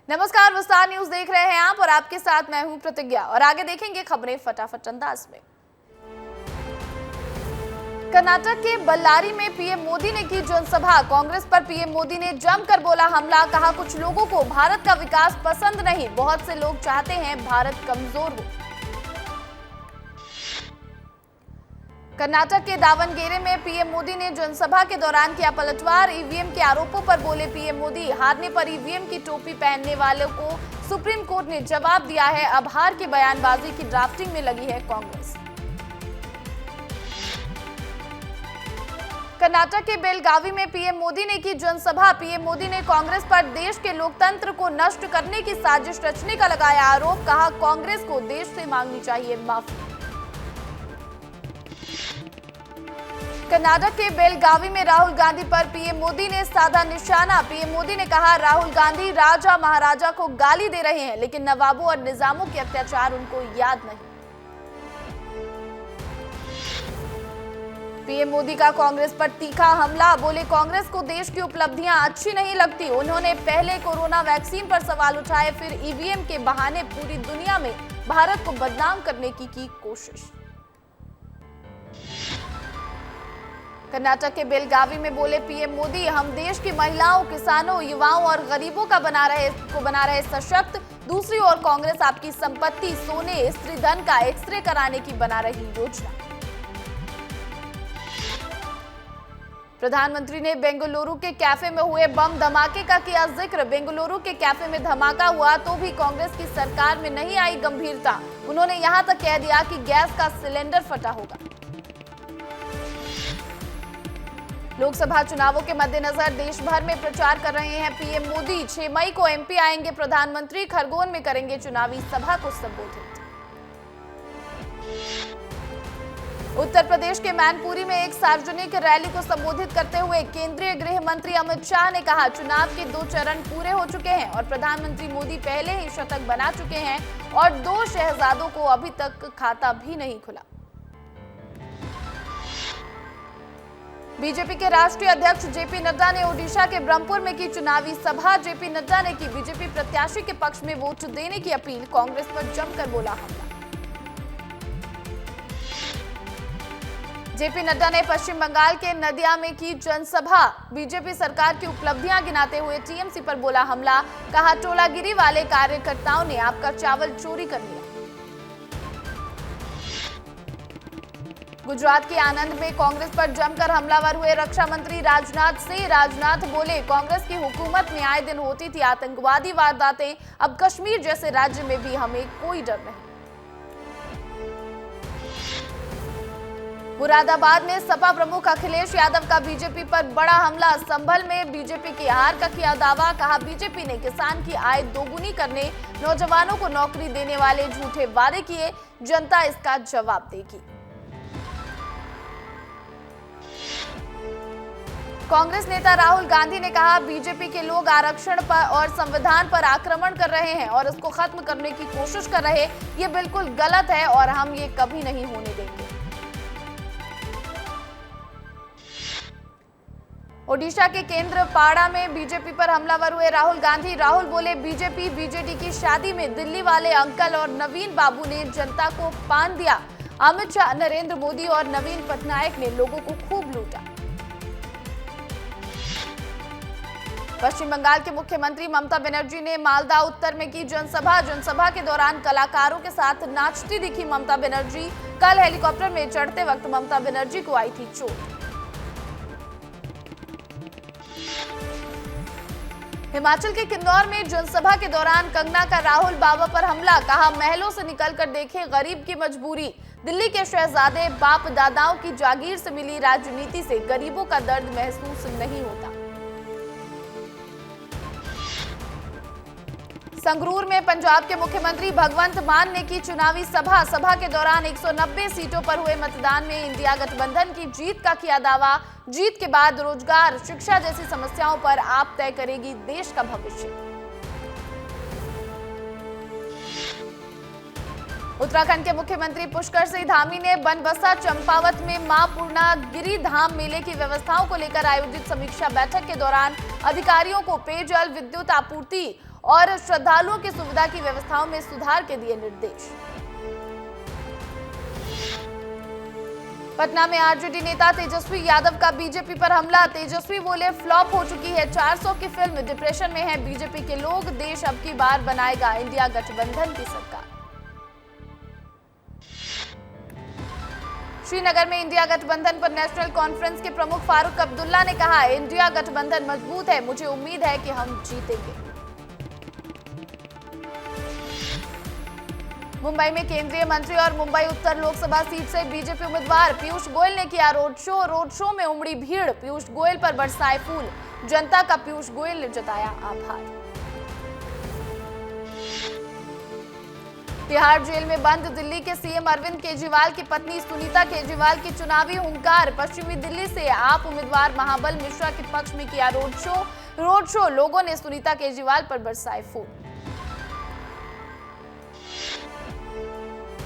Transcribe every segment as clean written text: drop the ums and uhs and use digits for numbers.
नमस्कार, विस्तार न्यूज देख रहे हैं आप और आपके साथ मैं हूं प्रतिज्ञा। और आगे देखेंगे खबरें फटाफट अंदाज में। कर्नाटक के बल्लारी में पीएम मोदी ने की जनसभा। कांग्रेस पर पीएम मोदी ने जमकर बोला हमला। कहा कुछ लोगों को भारत का विकास पसंद नहीं, बहुत से लोग चाहते हैं भारत कमजोर हो। कर्नाटक के दावणगेरे में पीएम मोदी ने जनसभा के दौरान किया पलटवार। ईवीएम के आरोपों पर बोले पीएम मोदी। हारने पर ईवीएम की टोपी पहनने वालों को सुप्रीम कोर्ट ने जवाब दिया है। अब हार की बयानबाजी की ड्राफ्टिंग में लगी है कांग्रेस। कर्नाटक के बेलगावी में पीएम मोदी ने की जनसभा। पीएम मोदी ने कांग्रेस पर देश के लोकतंत्र को नष्ट करने की साजिश रचने का लगाया आरोप। कहा कांग्रेस को देश से मांगनी चाहिए माफी। कर्नाटक के बेलगावी में राहुल गांधी पर पीएम मोदी ने साधा निशाना। पीएम मोदी ने कहा राहुल गांधी राजा महाराजा को गाली दे रहे हैं, लेकिन नवाबों और निजामों के अत्याचार उनको याद नहीं। पीएम मोदी का कांग्रेस पर तीखा हमला। बोले कांग्रेस को देश की उपलब्धियां अच्छी नहीं लगती। उन्होंने पहले कोरोना वैक्सीन पर सवाल उठाए, फिर ईवीएम के बहाने पूरी दुनिया में भारत को बदनाम करने की कोशिश। कर्नाटक के बेलगावी में बोले पीएम मोदी हम देश की महिलाओं, किसानों, युवाओं और गरीबों का बना रहे सशक्त। दूसरी ओर कांग्रेस आपकी संपत्ति, सोने, स्त्री धन का एक्सरे कराने की बना रही योजना। प्रधानमंत्री ने बेंगलुरु के कैफे में हुए बम धमाके का किया जिक्र। बेंगलुरु के कैफे में धमाका हुआ तो भी कांग्रेस की सरकार में नहीं आई गंभीरता। उन्होंने यहां तक कह दिया कि गैस का सिलेंडर फटा होगा। लोकसभा चुनावों के मद्देनजर देश भर में प्रचार कर रहे हैं पीएम मोदी। 6 मई को एमपी आएंगे प्रधानमंत्री। खरगोन में करेंगे चुनावी सभा को संबोधित। उत्तर प्रदेश के मैनपुरी में एक सार्वजनिक रैली को संबोधित करते हुए केंद्रीय गृह मंत्री अमित शाह ने कहा चुनाव के 2 चरण पूरे हो चुके हैं और प्रधानमंत्री मोदी पहले ही शतक बना चुके हैं और 2 शहजादों को अभी तक खाता भी नहीं खुला। बीजेपी के राष्ट्रीय अध्यक्ष जेपी नड्डा ने ओडिशा के ब्रह्मपुर में की चुनावी सभा। जेपी नड्डा ने की बीजेपी प्रत्याशी के पक्ष में वोट देने की अपील। कांग्रेस पर जमकर बोला हमला। जेपी नड्डा ने पश्चिम बंगाल के नदिया में की जनसभा। बीजेपी सरकार की उपलब्धियां गिनाते हुए टीएमसी पर बोला हमला। कहा टोलागिरी वाले कार्यकर्ताओं ने आपका चावल चोरी कर लिया। गुजरात के आनंद में कांग्रेस पर जमकर हमलावर हुए रक्षा मंत्री राजनाथ सिंह। राजनाथ बोले कांग्रेस की हुकूमत में आए दिन होती थी आतंकवादी वारदातें, अब कश्मीर जैसे राज्य में भी हमें कोई डर नहीं। मुरादाबाद में सपा प्रमुख अखिलेश यादव का बीजेपी पर बड़ा हमला। संभल में बीजेपी की हार का किया दावा। कहा बीजेपी ने किसान की आय दोगुनी करने, नौजवानों को नौकरी देने वाले झूठे वादे किए, जनता इसका जवाब देगी। कांग्रेस नेता राहुल गांधी ने कहा बीजेपी के लोग आरक्षण पर और संविधान पर आक्रमण कर रहे हैं और उसको खत्म करने की कोशिश कर रहे हैं। ये बिल्कुल गलत है और हम ये कभी नहीं होने देंगे। ओडिशा के केंद्रपाड़ा में बीजेपी पर हमलावर हुए राहुल गांधी। राहुल बोले बीजेपी बीजेडी की शादी में दिल्ली वाले अंकल और नवीन बाबू ने जनता को पान दिया। अमित शाह, नरेंद्र मोदी और नवीन पटनायक ने लोगों को खूब लूटा। पश्चिम बंगाल के मुख्यमंत्री ममता बनर्जी ने मालदा उत्तर में की जनसभा के दौरान कलाकारों के साथ नाचती दिखी ममता बनर्जी। कल हेलीकॉप्टर में चढ़ते वक्त ममता बनर्जी को आई थी चोट। हिमाचल के किन्नौर में जनसभा के दौरान कंगना का राहुल बाबा पर हमला। कहा महलों से निकलकर देखे गरीब की मजबूरी। दिल्ली के शहजादे बाप दादाओं की जागीर से मिली राजनीति से गरीबों का दर्द महसूस नहीं होता। संगरूर में पंजाब के मुख्यमंत्री भगवंत मान ने की चुनावी सभा के दौरान 190 सीटों पर हुए मतदान में इंडिया गठबंधन की जीत का किया दावा। जीत के बाद रोजगार, शिक्षा जैसी समस्याओं पर आप तय करेगी देश का भविष्य। उत्तराखंड के मुख्यमंत्री पुष्कर सिंह धामी ने बनबसा चंपावत में मां पूर्णागिरि धाम मेले की व्यवस्थाओं को लेकर आयोजित समीक्षा बैठक के दौरान अधिकारियों को पेयजल, विद्युत आपूर्ति और श्रद्धालुओं की सुविधा की व्यवस्थाओं में सुधार के दिए निर्देश। पटना में आरजेडी नेता तेजस्वी यादव का बीजेपी पर हमला। तेजस्वी बोले, फ्लॉप हो चुकी है 400 की फिल्म, डिप्रेशन में है बीजेपी के लोग, देश अब की बार बनाएगा इंडिया गठबंधन की सरकार। श्रीनगर में इंडिया गठबंधन पर नेशनल कॉन्फ्रेंस के प्रमुख फारूक अब्दुल्ला ने कहा, इंडिया गठबंधन मजबूत है, मुझे उम्मीद है कि हम जीतेंगे। मुंबई में केंद्रीय मंत्री और मुंबई उत्तर लोकसभा सीट से बीजेपी उम्मीदवार पीयूष गोयल ने किया रोड शो में उमड़ी भीड़, पीयूष गोयल पर बरसाए फूल, जनता का पीयूष गोयल ने जताया आभार। तिहाड़ जेल में बंद दिल्ली के सीएम अरविंद केजरीवाल की पत्नी सुनीता केजरीवाल की चुनावी हुंकार। पश्चिमी दिल्ली से आप उम्मीदवार महाबल मिश्रा के पक्ष में किया रोड शो, लोगों ने सुनीता केजरीवाल पर बरसाए फूल।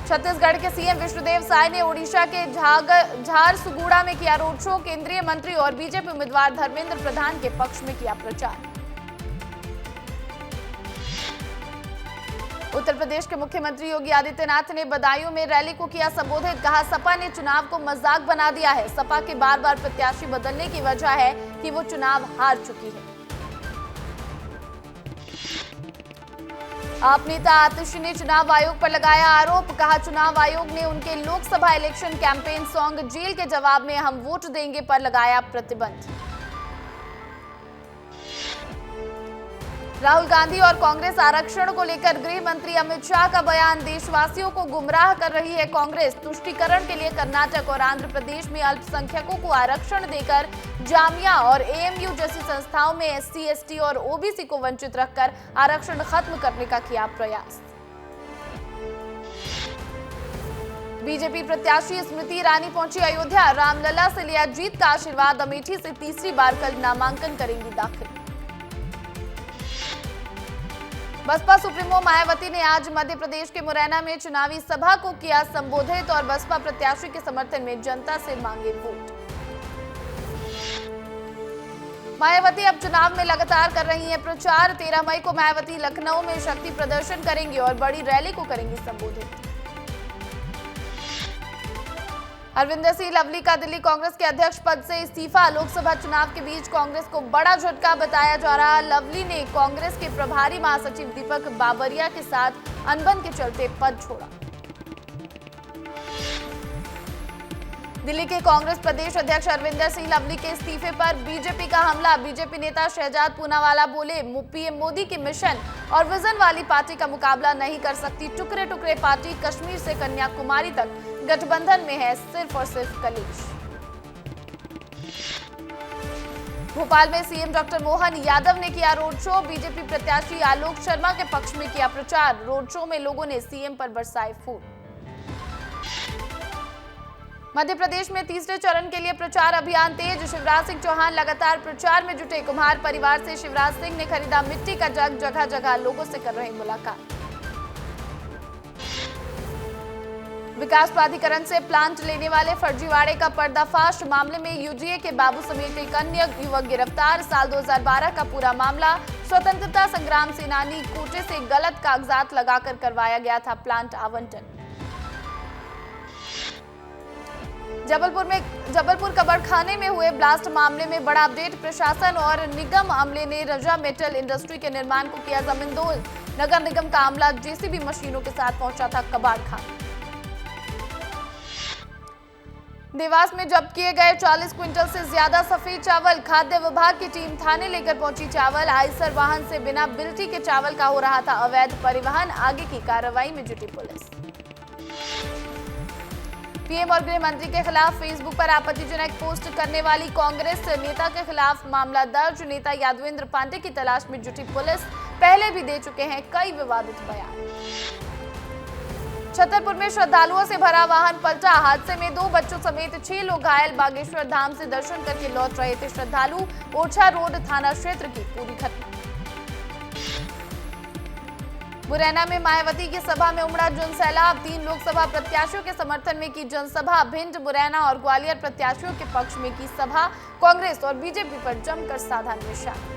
छत्तीसगढ़ के सीएम विष्णुदेव साय ने ओडिशा के झारसुगुड़ा में किया रोड शो, केंद्रीय मंत्री और बीजेपी उम्मीदवार धर्मेंद्र प्रधान के पक्ष में किया प्रचार। उत्तर प्रदेश के मुख्यमंत्री योगी आदित्यनाथ ने बदायूं में रैली को किया संबोधित, कहा सपा ने चुनाव को मजाक बना दिया है, सपा के बार बार प्रत्याशी बदलने की वजह है कि वो चुनाव हार चुकी है। आप नेता आतिशी ने चुनाव आयोग पर लगाया आरोप, कहा चुनाव आयोग ने उनके Lok Sabha election campaign song jail के जवाब में हम वोट देंगे पर लगाया प्रतिबंध। राहुल गांधी और कांग्रेस आरक्षण को लेकर गृह मंत्री अमित शाह का बयान, देशवासियों को गुमराह कर रही है कांग्रेस, तुष्टीकरण के लिए कर्नाटक और आंध्र प्रदेश में अल्पसंख्यकों को आरक्षण देकर जामिया और एएमयू जैसी संस्थाओं में एससी, एसटी और ओबीसी को वंचित रखकर आरक्षण खत्म करने का किया प्रयास। बीजेपी प्रत्याशी स्मृति ईरानी पहुंची अयोध्या, रामलला से लिया जीत का आशीर्वाद, अमेठी से तीसरी बार कल नामांकन करेंगी दाखिल। बसपा सुप्रीमो मायावती ने आज मध्य प्रदेश के मुरैना में चुनावी सभा को किया संबोधित और बसपा प्रत्याशी के समर्थन में जनता से मांगे वोट। मायावती अब चुनाव में लगातार कर रही हैं प्रचार, 13 मई को मायावती लखनऊ में शक्ति प्रदर्शन करेंगी और बड़ी रैली को करेंगी संबोधित। हरविंदर सिंह लवली का दिल्ली कांग्रेस के अध्यक्ष पद से इस्तीफा, लोकसभा चुनाव के बीच कांग्रेस को बड़ा झटका बताया जा रहा। लवली ने कांग्रेस के प्रभारी महासचिव दीपक बाबरिया के साथ अनबन के चलते पद छोड़ा। दिल्ली के कांग्रेस प्रदेश अध्यक्ष हरविंदर सिंह लवली के इस्तीफे पर बीजेपी का हमला। बीजेपी नेता शहजाद पूनावाला बोले, पीएम मोदी के मिशन और विजन वाली पार्टी का मुकाबला नहीं कर सकती टुकड़े टुकड़े पार्टी, कश्मीर से कन्याकुमारी तक गठबंधन में है सिर्फ और सिर्फ कलेश। भोपाल में सीएम डॉक्टर मोहन यादव ने किया रोड शो, बीजेपी प्रत्याशी आलोक शर्मा के पक्ष में किया प्रचार, रोड शो में लोगों ने सीएम पर बरसाए फूल। मध्य प्रदेश में तीसरे चरण के लिए प्रचार अभियान तेज, शिवराज सिंह चौहान लगातार प्रचार में जुटे। कुम्हार परिवार से शिवराज सिंह ने खरीदा मिट्टी का जग, जगह जगह लोगों से कर रहे मुलाकात। विकास प्राधिकरण से प्लांट लेने वाले फर्जीवाड़े का पर्दाफाश, मामले में यूजीए के बाबू समेत एक अन्य युवक गिरफ्तार। साल 2012 का पूरा मामला, स्वतंत्रता संग्राम सेनानी कोटे से गलत कागजात लगाकर करवाया गया था प्लांट आवंटन। जबलपुर कब्रखाने में हुए ब्लास्ट मामले में बड़ा अपडेट, प्रशासन और निगम अमले ने रजा मेटल इंडस्ट्री के निर्माण को किया जमींदोज। नगर निगम का अमला जेसीबी मशीनों के साथ पहुंचा था कबाड़खाना। देवास में जब्त किए गए 40 क्विंटल से ज्यादा सफेद चावल, खाद्य विभाग की टीम थाने लेकर पहुंची चावल। आयसर वाहन से बिना बिल्टी के चावल का हो रहा था अवैध परिवहन, आगे की कार्रवाई में जुटी पुलिस। पीएम और गृह मंत्री के खिलाफ फेसबुक पर आपत्तिजनक पोस्ट करने वाली कांग्रेस नेता के खिलाफ मामला दर्ज, नेता यादवेंद्र पांडे की तलाश में जुटी पुलिस, पहले भी दे चुके हैं कई विवादित बयान। छतरपुर में श्रद्धालुओं से भरा वाहन पलटा, हादसे में 2 बच्चों समेत 6 लोग घायल। बागेश्वर धाम से दर्शन करके लौट रहे थे श्रद्धालु, ओरछा रोड थाना क्षेत्र की पूरी घटना। मुरैना में मायावती की सभा में उमड़ा जनसैलाब, 3 लोकसभा प्रत्याशियों के समर्थन में की जनसभा। भिंड, मुरैना और ग्वालियर प्रत्याशियों के पक्ष में की सभा, कांग्रेस और बीजेपी पर जमकर साधा निशाना।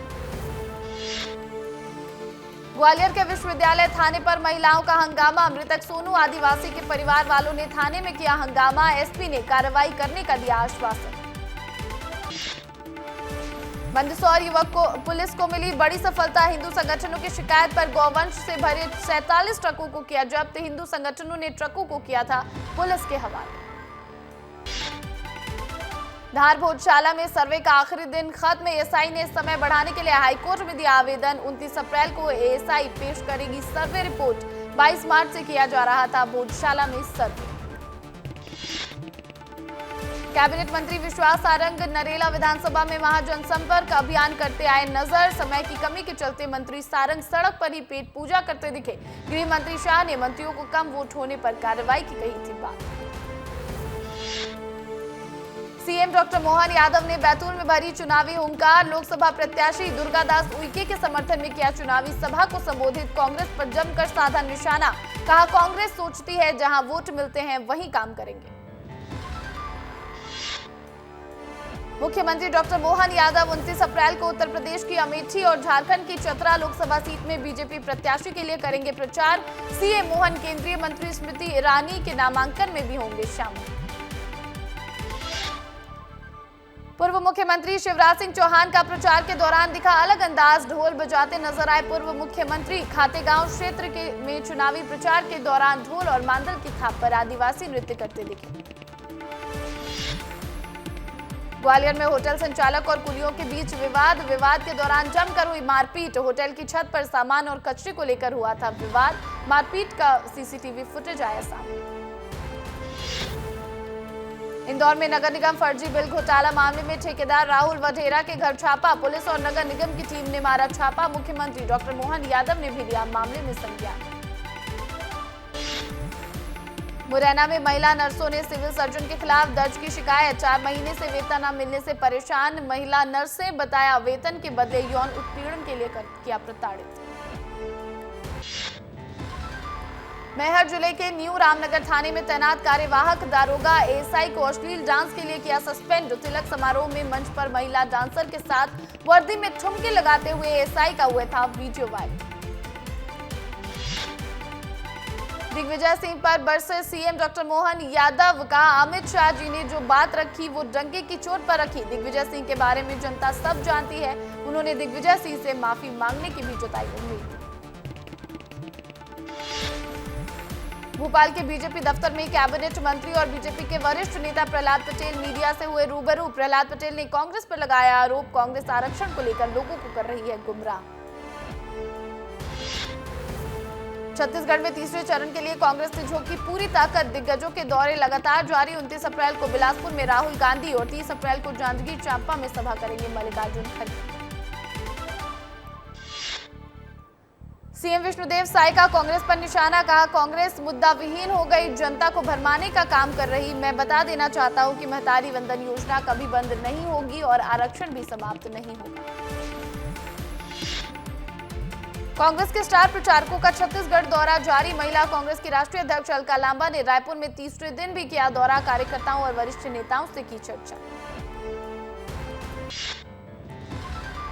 ग्वालियर के विश्वविद्यालय थाने पर महिलाओं का हंगामा। मृतक सोनू आदिवासी के परिवार वालों ने थाने में किया हंगामा। एसपी ने कार्रवाई करने का दिया आश्वासन। मंदसौर युवक को पुलिस को मिली बड़ी सफलता। हिंदू संगठनों की शिकायत पर गौवंश से भरे 47 ट्रकों को किया जब्त। हिंदू संगठनों ने ट्रकों को किया था पुलिस के हवाले। धार भोजशाला में सर्वे का आखिरी दिन खत्म। एएसआई ने समय बढ़ाने के लिए हाईकोर्ट में दिया आवेदन। 29 अप्रैल को एएसआई पेश करेगी सर्वे रिपोर्ट। 22 मार्च से किया जा रहा था भोजशाला में सर्वे। कैबिनेट मंत्री विश्वास सारंग नरेला विधानसभा में महाजनसंपर्क अभियान करते आए नजर। समय की कमी के चलते मंत्री सारंग सड़क पर ही पेट पूजा करते दिखे। गृह मंत्री शाह ने मंत्रियों को कम वोट होने पर कार्रवाई की कही थी बात। सीएम डॉक्टर मोहन यादव ने बैतूल में भरी चुनावी हुंकार। लोकसभा प्रत्याशी दुर्गादास उइके के समर्थन में किया चुनावी सभा को संबोधित। कांग्रेस पर जमकर साधा निशाना। कहा कांग्रेस सोचती है जहां वोट मिलते हैं वहीं काम करेंगे। मुख्यमंत्री डॉक्टर मोहन यादव 29 अप्रैल को उत्तर प्रदेश की अमेठी और झारखंड की चतरा लोकसभा सीट में बीजेपी प्रत्याशी के लिए करेंगे प्रचार। सीएम मोहन केंद्रीय मंत्री स्मृति ईरानी के नामांकन में भी होंगे शामिल। पूर्व मुख्यमंत्री शिवराज सिंह चौहान का प्रचार के दौरान दिखा अलग अंदाज। ढोल बजाते नजर आए पूर्व मुख्यमंत्री। खातेगांव क्षेत्र में चुनावी प्रचार के दौरान ढोल और मांदल की थाप पर आदिवासी नृत्य करते दिखे। ग्वालियर में होटल संचालक और कुलियों के बीच विवाद के दौरान जमकर हुई मारपीट। होटल की छत पर सामान और कचरे को लेकर हुआ था विवाद। मारपीट का सीसीटीवी फुटेज आया सामने। इंदौर में नगर निगम फर्जी बिल घोटाला मामले में ठेकेदार राहुल वढेरा के घर छापा। पुलिस और नगर निगम की टीम ने मारा छापा। मुख्यमंत्री डॉक्टर मोहन यादव ने भी लिया मामले में संज्ञान। मुरैना में महिला नर्सों ने सिविल सर्जन के खिलाफ दर्ज की शिकायत। 4 महीने से वेतन न मिलने से परेशान महिला नर्स ने बताया वेतन के बदले यौन उत्पीड़न के लिए किया प्रताड़ित। मैहर जिले के न्यू रामनगर थाने में तैनात कार्यवाहक दारोगा एएसआई को अश्लील डांस के लिए किया सस्पेंड। तिलक समारोह में मंच पर महिला डांसर के साथ वर्दी में ठुमके लगाते हुए एएसआई का हुआ था वीडियो वायरल। दिग्विजय सिंह पर बरसे सीएम डॉक्टर मोहन यादव। कहा अमित शाह जी ने जो बात रखी वो डंके की चोट पर रखी। दिग्विजय सिंह के बारे में जनता सब जानती है। उन्होंने दिग्विजय सिंह से माफी मांगने की भी जताई उम्मीद। भोपाल के बीजेपी दफ्तर में कैबिनेट मंत्री और बीजेपी के वरिष्ठ नेता प्रहलाद पटेल मीडिया से हुए रूबरू। प्रहलाद पटेल ने कांग्रेस पर लगाया आरोप। कांग्रेस आरक्षण को लेकर लोगों को कर रही है गुमराह। छत्तीसगढ़ में तीसरे चरण के लिए कांग्रेस ने झोंकी पूरी ताकत। दिग्गजों के दौरे लगातार जारी। 29 अप्रैल को बिलासपुर में राहुल गांधी और 30 अप्रैल को जांजगीर चांपा में सभा करेंगे मल्लिकार्जुन खड़गे। सीएम विष्णुदेव साय का कांग्रेस पर निशाना। कहा कांग्रेस मुद्दा विहीन हो गई, जनता को भरमाने का काम कर रही। मैं बता देना चाहता हूं कि महतारी वंदन योजना कभी बंद नहीं होगी और आरक्षण भी समाप्त नहीं होगा। कांग्रेस के स्टार प्रचारकों का छत्तीसगढ़ दौरा जारी। महिला कांग्रेस की राष्ट्रीय अध्यक्ष अलका लांबा ने रायपुर में तीसरे दिन भी किया दौरा। कार्यकर्ताओं और वरिष्ठ नेताओं से की चर्चा।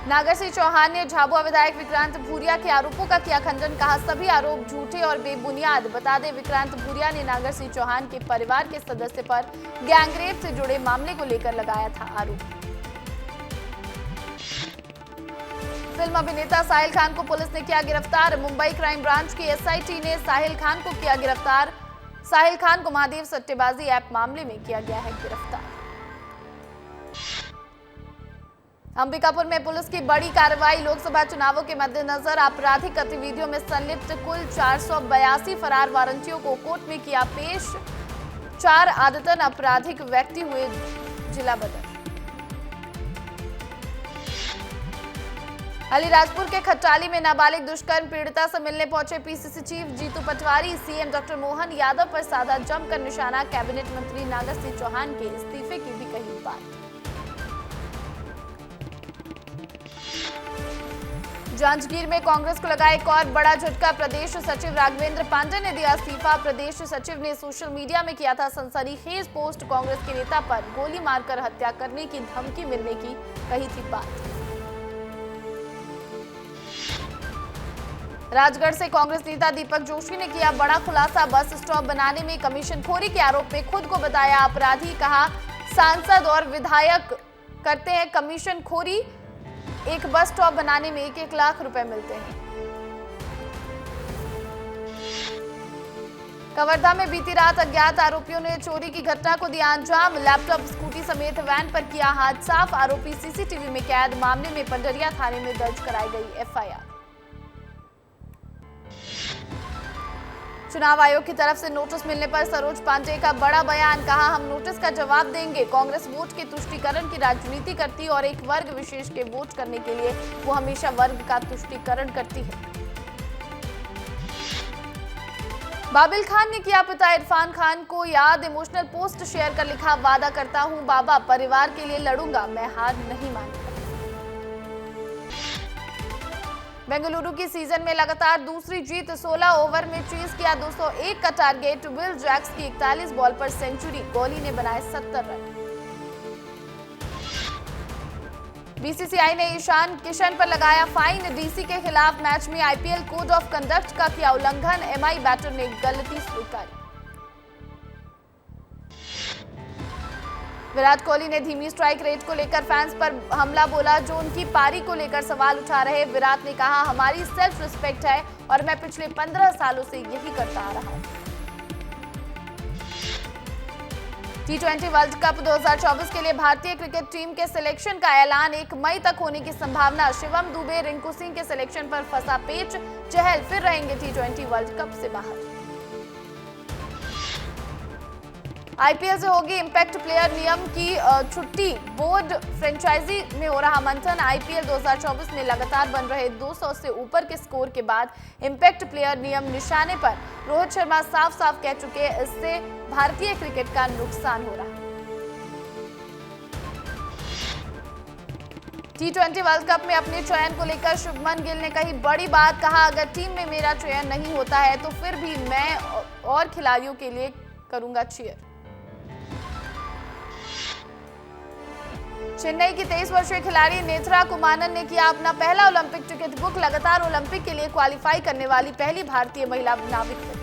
नागर सिंह चौहान ने झाबुआ विधायक विक्रांत भूरिया के आरोपों का किया खंडन। कहा सभी आरोप झूठे और बेबुनियाद। बता दें विक्रांत भूरिया ने नागर सिंह चौहान के परिवार के सदस्य पर गैंगरेप से जुड़े मामले को लेकर लगाया था आरोप। फिल्म अभिनेता साहिल खान को पुलिस ने किया गिरफ्तार। मुंबई क्राइम ब्रांच की एसआईटी ने साहिल खान को किया गिरफ्तार। साहिल खान को महादेव सट्टेबाजी ऐप मामले में किया गया है गिरफ्तार। अंबिकापुर में पुलिस की बड़ी कार्रवाई। लोकसभा चुनावों के मद्देनजर आपराधिक गतिविधियों में संलिप्त कुल 482 फरार वारंटियों को कोर्ट में किया पेश। 4 आदतन आपराधिक व्यक्ति हुए जिला बदर। अलीराजपुर के खट्टाली में नाबालिग दुष्कर्म पीड़िता से मिलने पहुंचे PCC chief Jitu Patwari. CM doctor Mohan Yadav पर साधा जमकर निशाना। कैबिनेट मंत्री नागर सिंह चौहान के इस्तीफे की भी कही बात। जांजगीर में कांग्रेस को लगा एक और बड़ा झटका। प्रदेश सचिव राघवेंद्र पांडे ने दिया इस्तीफा। प्रदेश सचिव ने सोशल मीडिया में किया था सनसनीखेज पोस्ट। कांग्रेस के नेता पर गोली मारकर हत्या करने की धमकी मिलने की कही थी बात। राजगढ़ से कांग्रेस नेता दीपक जोशी ने किया बड़ा खुलासा। बस स्टॉप बनाने में कमीशनखोरी के आरोप में खुद को बताया अपराधी। कहा सांसद और विधायक करते हैं कमीशनखोरी। एक बस स्टॉप बनाने में 1-1 लाख रुपए मिलते हैं। कवर्धा में बीती रात अज्ञात आरोपियों ने चोरी की घटना को दिया अंजाम। लैपटॉप, स्कूटी समेत वैन पर किया हाथ साफ। आरोपी सीसीटीवी में कैद। मामले में पंडरिया थाने में दर्ज कराई गई एफआईआर। चुनाव आयोग की तरफ से नोटिस मिलने पर सरोज पांडेय का बड़ा बयान। कहा हम नोटिस का जवाब देंगे। कांग्रेस वोट के तुष्टीकरण की राजनीति करती है और एक वर्ग विशेष के वोट करने के लिए वो हमेशा वर्ग का तुष्टीकरण करती है। बाबिल खान ने किया पिता इरफान खान को याद। इमोशनल पोस्ट शेयर कर लिखा वादा करता हूं बाबा परिवार के लिए लड़ूंगा, मैं हार नहीं मानूंगा। बेंगलुरु की सीजन में लगातार दूसरी जीत। 16 ओवर में चेज किया 201 का टारगेट। विल जैक्स की 41 बॉल पर सेंचुरी। कोहली ने बनाए 70 रन। बीसीसीआई ने ईशान किशन पर लगाया फाइन। डीसी के खिलाफ मैच में आईपीएल कोड ऑफ कंडक्ट का किया उल्लंघन। एमआई बैटर ने गलती स्वीकारी। विराट कोहली ने धीमी स्ट्राइक रेट को लेकर फैंस पर हमला बोला। जो उनकी पारी को लेकर सवाल उठा रहे विराट ने कहा हमारी सेल्फ रिस्पेक्ट है और मैं पिछले 15 सालों से यही करता आ रहा हूं। T20 वर्ल्ड कप 2024 के लिए भारतीय क्रिकेट टीम के सिलेक्शन का ऐलान 1 मई तक होने की संभावना। शिवम दुबे, रिंकू सिंह के सिलेक्शन पर फंसा पेच। चहल फिर रहेंगे T20 वर्ल्ड कप से बाहर। आईपीएल से होगी इंपैक्ट प्लेयर नियम की छुट्टी। बोर्ड फ्रेंचाइजी में हो रहा मंथन। आईपीएल 2024 में लगातार बन रहे 200 से ऊपर के स्कोर के बाद इंपैक्ट प्लेयर नियम निशाने पर। रोहित शर्मा साफ साफ कह चुके हैं इससे भारतीय क्रिकेट का नुकसान हो रहा है। T20 वर्ल्ड कप में अपने चयन को लेकर शुभमन गिल ने कही बड़ी बात। कहा अगर टीम में मेरा चयन नहीं होता है तो फिर भी मैं और खिलाड़ियों के लिए करूंगा चीयर। चेन्नई की 23 वर्षीय खिलाड़ी नेथरा कुमानन ने किया अपना पहला ओलंपिक टिकट बुक। लगातार ओलंपिक के लिए क्वालिफाई करने वाली पहली भारतीय महिला नाविक है।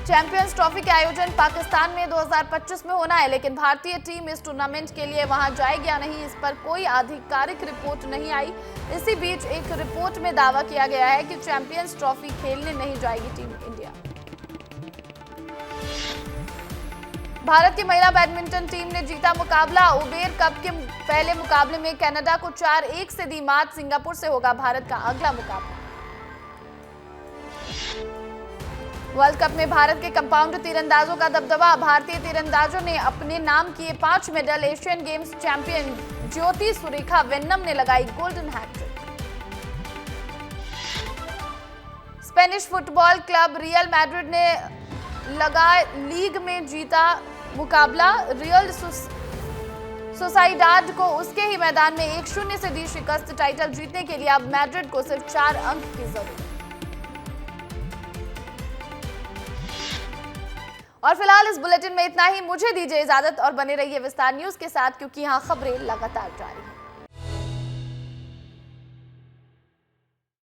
चैंपियंस ट्रॉफी के आयोजन पाकिस्तान में 2025 में होना है, लेकिन भारतीय टीम इस टूर्नामेंट के लिए वहां जाएगी या नहीं, इस पर कोई आधिकारिक रिपोर्ट नहीं आई। इसी बीच एक रिपोर्ट में दावा किया गया है कि चैंपियंस ट्रॉफी खेलने नहीं जाएगी टीम इंडिया। भारत की महिला बैडमिंटन टीम ने जीता मुकाबला। उबेर कप के पहले मुकाबले में कनाडा को 4-1 से दी मात। सिंगापुर से होगा भारत का अगला मुकाबला। वर्ल्ड कप में भारत के कंपाउंड तीरंदाजों का दबदबा। भारतीय तीरंदाजों ने अपने नाम किए 5 medal. Asian games champion Jyothi Surekha Vennam ने लगाई golden hat trick. Spanish football club Real Madrid ने लगा लीग में जीता मुकाबला। रियल सोसाइडाड को उसके ही मैदान में 1-0 से दी शिकस्त। टाइटल जीतने के लिए अब मैड्रिड को सिर्फ 4 अंक की जरूरत। और फिलहाल इस बुलेटिन में इतना ही। मुझे दीजिए इजाजत और बने रहिए विस्तार न्यूज के साथ, क्योंकि यहाँ खबरें लगातार जारी हैं।